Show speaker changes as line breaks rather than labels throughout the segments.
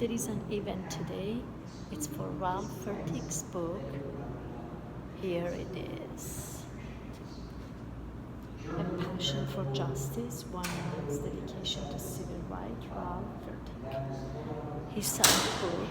there is an event today. It's for Ralph Fertig's book. Here it is. A Passion for Justice, One Man's Dedication to Civil Rights, Ralph Fertig. He signed the book.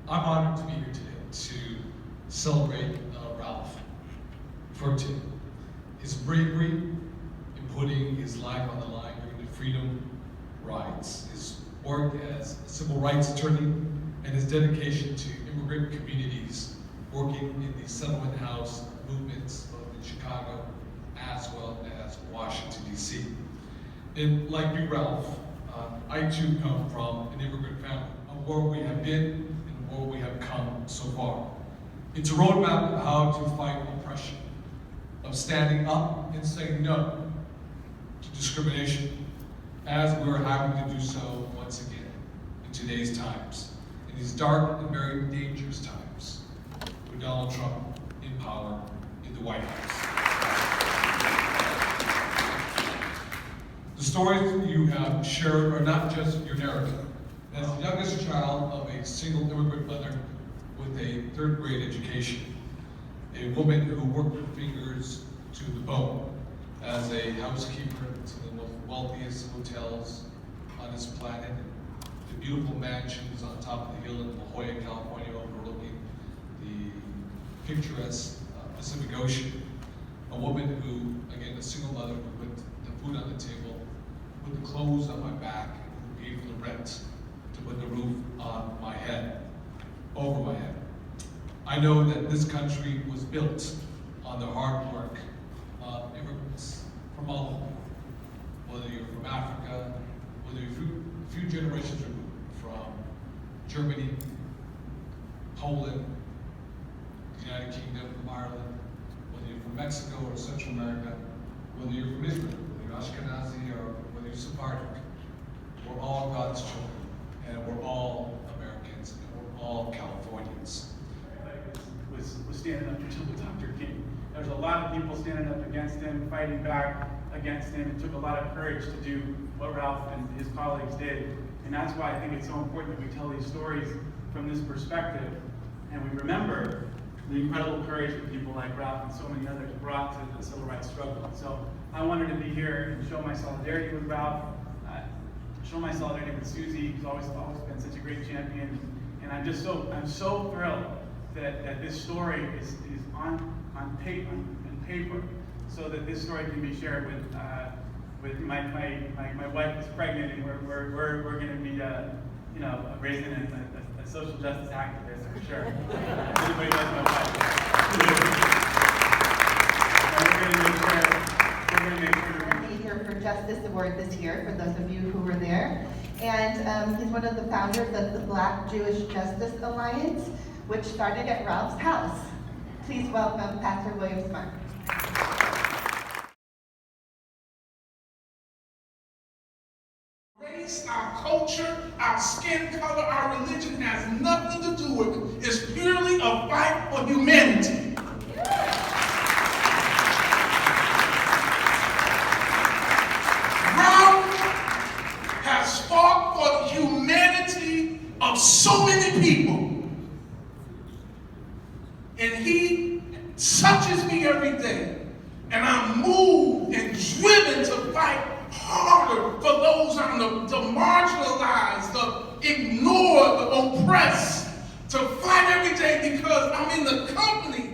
I'm honored to be here today to celebrate Ralph Fertig, his bravery in putting his life on the line during the freedom rides, his work as a civil rights attorney, and his dedication to immigrant communities working in the settlement house movements both in Chicago as well as Washington, D.C. And like you, Ralph, I too come from an immigrant family, of where we have been and where we have come so far. It's a roadmap of how to fight oppression, of standing up and saying no to discrimination, as we're having to do so once again in today's times, in these dark and very dangerous times, with Donald Trump in power in the White House. The stories that you have shared are not just your narrative. As the youngest child of a single immigrant mother with a third-grade education, a woman who worked her fingers to the bone as a housekeeper in some of the most wealthiest hotels on this planet, the beautiful mansions on top of the hill in La Jolla, California, overlooking the picturesque Pacific Ocean. A woman who, again, a single mother who put the food on the table, put the clothes on my back, and gave the rent to put the roof on my head, over my head. I know that this country was built on the hard work of immigrants from all over, whether you're from Africa, whether you're a few generations removed from Germany, Poland, the United Kingdom, from Ireland, whether you're from Mexico or Central America, whether you're from Israel, whether you're Ashkenazi or whether you're Sephardic, we're all God's children, and we're all Americans, and we're all Californians.
Was standing up to Dr. King. There was a lot of people standing up against him, fighting back against him. It took a lot of courage to do what Ralph and his colleagues did. And that's why I think it's so important that we tell these stories from this perspective. And we remember the incredible courage that people like Ralph and so many others brought to the civil rights struggle. So I wanted to be here and show my solidarity with Ralph, show my solidarity with Susie, who's always been such a great champion. And I'm so thrilled that this story is on paper, so that this story can be shared with my wife is pregnant, and we're going to be raising a social justice activist for sure. Everybody knows my wife. We're going to make sure
to be here for Justice Award this year, for those of you who were there. And he's one of the founders of the Black Jewish Justice Alliance, which started at Ralph's house. Please welcome Pastor William Smart.
Race, our culture, our skin color, our religion has nothing to do with it. It's purely a fight for humanity. Ralph has fought for the humanity of so many people. And he touches me every day. And I'm moved and driven to fight harder for those on the marginalized, the ignored, the oppressed, to fight every day because I'm in the company